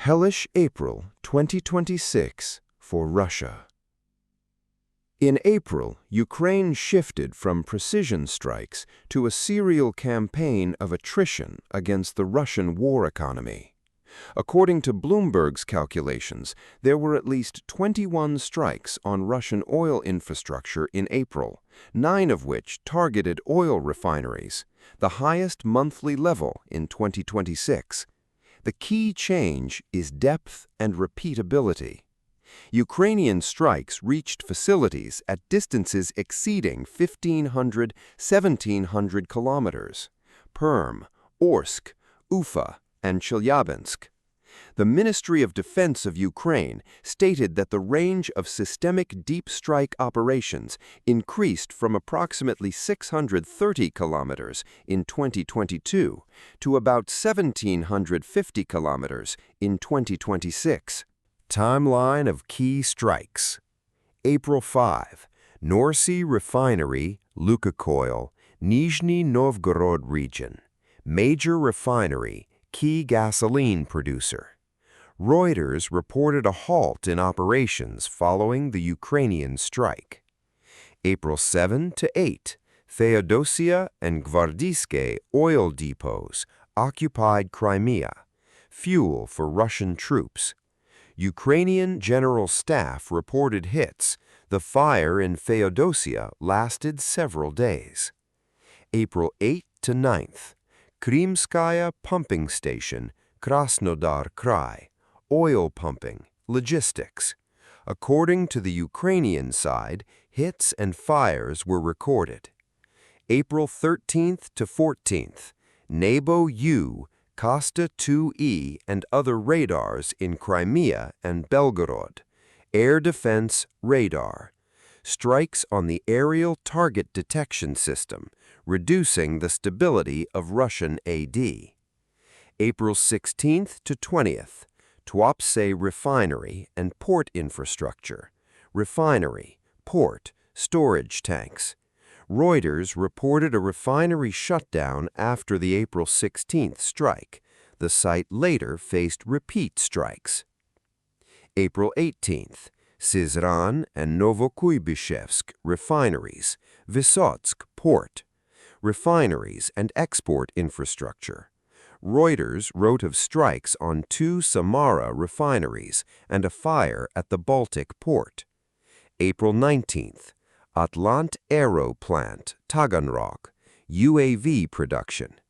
Hellish April 2026 for Russia. In April, Ukraine shifted from precision strikes to a serial campaign of attrition against the Russian war economy. According to Bloomberg's calculations, there were at least 21 strikes on Russian oil infrastructure in April, 9 of which targeted oil refineries, the highest monthly level in 2026. The key change is depth and repeatability. Ukrainian strikes reached facilities at distances exceeding 1,500–1,700 kilometers, Perm, Orsk, Ufa, and Chelyabinsk. The Ministry of Defense of Ukraine stated that the range of systemic deep strike operations increased from approximately 630 kilometers in 2022 to about 1,750 kilometers in 2026. Timeline of key strikes. April 5, North Sea Refinery, Lukoil, Nizhny Novgorod region. Major refinery, key gasoline producer. Reuters reported a halt in operations following the Ukrainian strike. April 7 to 8, Feodosia and Gvardiske oil depots occupied Crimea. Fuel for Russian troops. Ukrainian General Staff reported hits. The fire in Feodosia lasted several days. April 8 to 9th, Krymskaya pumping station, Krasnodar Krai. Oil pumping, logistics. According to the Ukrainian side, hits and fires were recorded. April 13th to 14th, Nebo-U, Kosta 2E and other radars in Crimea and Belgorod. Air defense radar. Strikes on the aerial target detection system, reducing the stability of Russian AD. April 16th to 20th, Tuapse refinery and port infrastructure. Refinery, port, storage tanks. Reuters reported a refinery shutdown after the April 16th strike. The site later faced repeat strikes. April 18th, Syzran and Novokuybishevsk refineries, Vysotsk port. Refineries and export infrastructure. Reuters wrote of strikes on 2 Samara refineries and a fire at the Baltic port. April 19th, Atlant Aero plant, Taganrog, UAV production.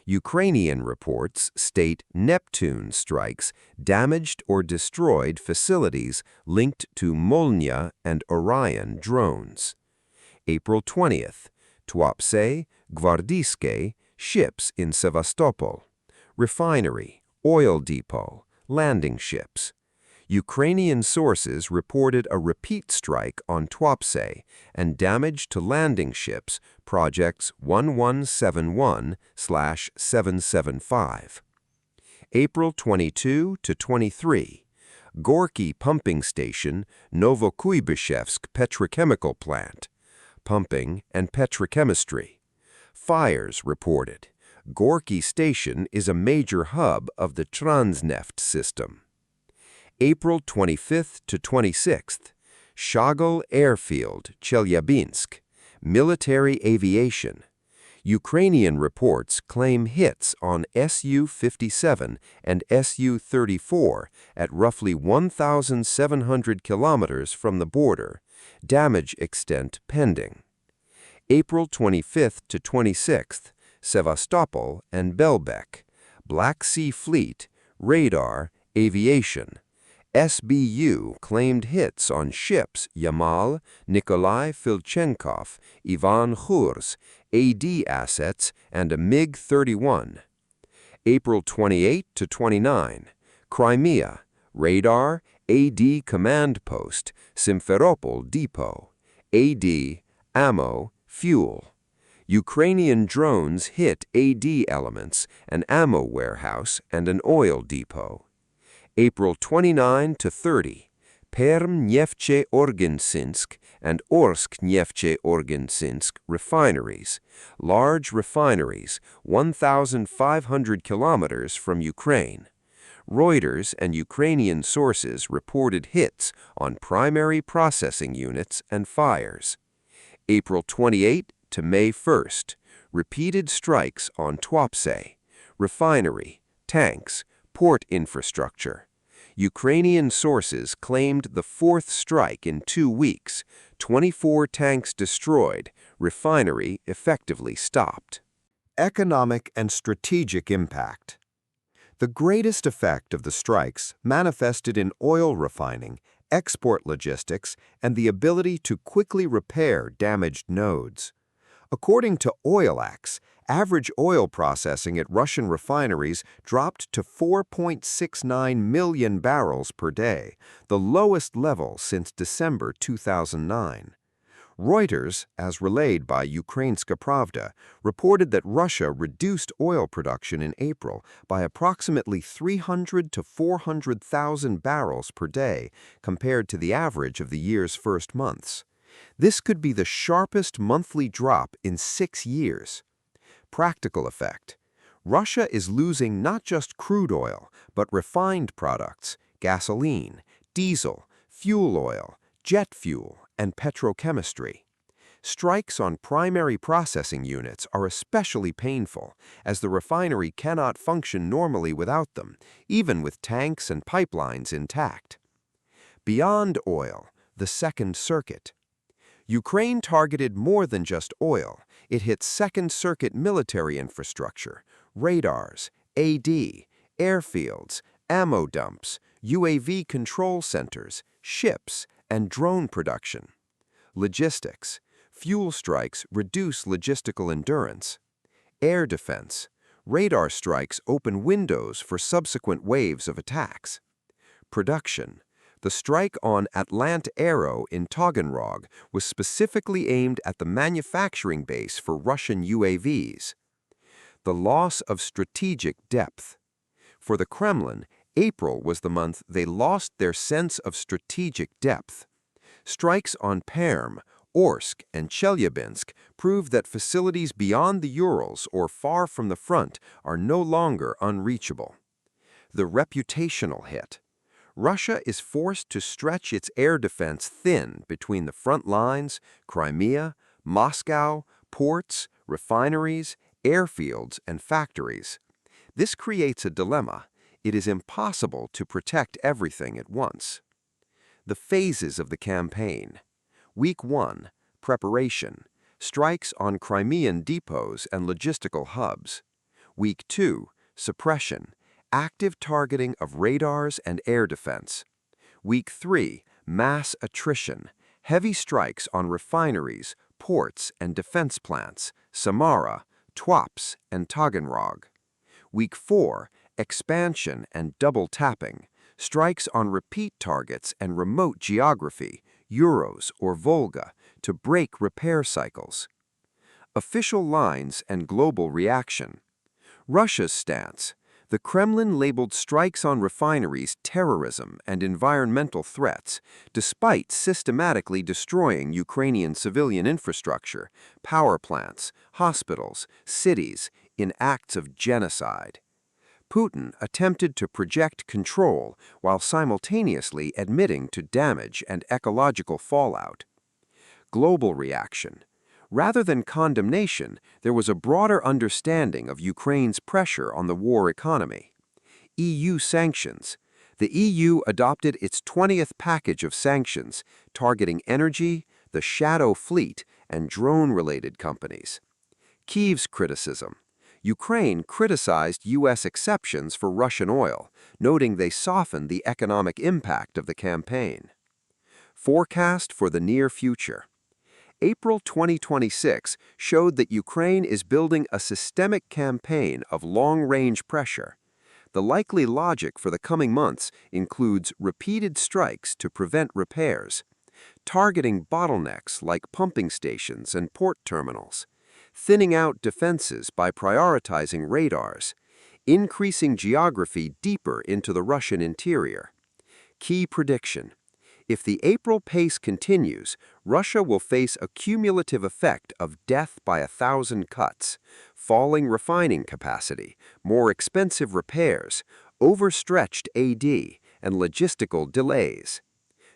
Ukrainian reports state Neptune strikes damaged or destroyed facilities linked to Molnya and Orion drones. April 20th, Tuapse, Gvardiske, ships in Sevastopol. Refinery, oil depot, landing ships. Ukrainian sources reported a repeat strike on Tuapse and damage to landing ships, projects 1171/775. April 22 to 23, Gorky pumping station, Novokuybishevsk petrochemical plant. Pumping and petrochemistry. Fires reported. Gorky Station is a major hub of the Transneft system. April 25th to 26th, Shagol Airfield, Chelyabinsk, military aviation. Ukrainian reports claim hits on Su-57 and Su-34 at roughly 1,700 kilometers from the border. Damage extent pending. April 25th to 26th, Sevastopol and Belbek, Black Sea Fleet, radar, aviation. SBU claimed hits on ships Yamal, Nikolai Filchenkov, Ivan Khurs, AD assets, and a MiG-31. April 28 to 29, Crimea, radar, AD command post, Simferopol depot, AD, ammo, fuel. Ukrainian drones hit AD elements, an ammo warehouse, and an oil depot. April 29 to 30, Perm Nefteorginsinsk and Orsk Nefteorginsinsk refineries, large refineries 1,500 kilometers from Ukraine. Reuters and Ukrainian sources reported hits on primary processing units and fires. April 28 to May 1st, repeated strikes on Tuapse, refinery, tanks, port infrastructure. Ukrainian sources claimed the fourth strike in 2 weeks, 24 tanks destroyed, refinery effectively stopped. Economic and strategic impact. The greatest effect of the strikes manifested in oil refining, export logistics, and the ability to quickly repair damaged nodes. According to OilX, average oil processing at Russian refineries dropped to 4.69 million barrels per day, the lowest level since December 2009. Reuters, as relayed by Ukrainska Pravda, reported that Russia reduced oil production in April by approximately 300 to 400,000 barrels per day compared to the average of the year's first months. This could be the sharpest monthly drop in 6 years. Practical effect. Russia is losing not just crude oil, but refined products, gasoline, diesel, fuel oil, jet fuel, and petrochemistry. Strikes on primary processing units are especially painful, as the refinery cannot function normally without them, even with tanks and pipelines intact. Beyond oil, the Second Circuit. Ukraine targeted more than just oil. It hit Second Circuit military infrastructure, radars, AD, airfields, ammo dumps, UAV control centers, ships, and drone production. Logistics. Fuel strikes reduce logistical endurance. Air defense. Radar strikes open windows for subsequent waves of attacks. Production. The strike on Atlant Aero in Taganrog was specifically aimed at the manufacturing base for Russian UAVs. The loss of strategic depth. For the Kremlin, April was the month they lost their sense of strategic depth. Strikes on Perm, Orsk, and Chelyabinsk prove that facilities beyond the Urals or far from the front are no longer unreachable. The reputational hit. Russia is forced to stretch its air defense thin between the front lines, Crimea, Moscow, ports, refineries, airfields, and factories. This creates a dilemma. It is impossible to protect everything at once. The phases of the campaign. Week 1, preparation, strikes on Crimean depots and logistical hubs. Week 2, suppression, active targeting of radars and air defense. Week 3, mass attrition, heavy strikes on refineries, ports, and defense plants, Samara, Tuapse, and Taganrog. Week 4, expansion and double tapping, strikes on repeat targets and remote geography, Urals or Volga, to break repair cycles. Official lines and global reaction. Russia's stance. The Kremlin labeled strikes on refineries terrorism and environmental threats, despite systematically destroying Ukrainian civilian infrastructure, power plants, hospitals, cities, in acts of genocide. Putin attempted to project control while simultaneously admitting to damage and ecological fallout. Global reaction. Rather than condemnation, there was a broader understanding of Ukraine's pressure on the war economy. EU sanctions. The EU adopted its 20th package of sanctions, targeting energy, the shadow fleet, and drone-related companies. Kyiv's criticism. Ukraine criticized U.S. exceptions for Russian oil, noting they softened the economic impact of the campaign. Forecast for the near future. April 2026 showed that Ukraine is building a systemic campaign of long-range pressure. The likely logic for the coming months includes repeated strikes to prevent repairs, targeting bottlenecks like pumping stations and port terminals, thinning out defenses by prioritizing radars, increasing geography deeper into the Russian interior. Key prediction. If the April pace continues, Russia will face a cumulative effect of death by 1,000 cuts, falling refining capacity, more expensive repairs, overstretched AD, and logistical delays.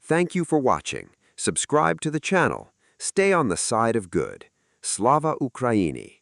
Thank you for watching. Subscribe to the channel. Stay on the side of good. Slava Ukraini!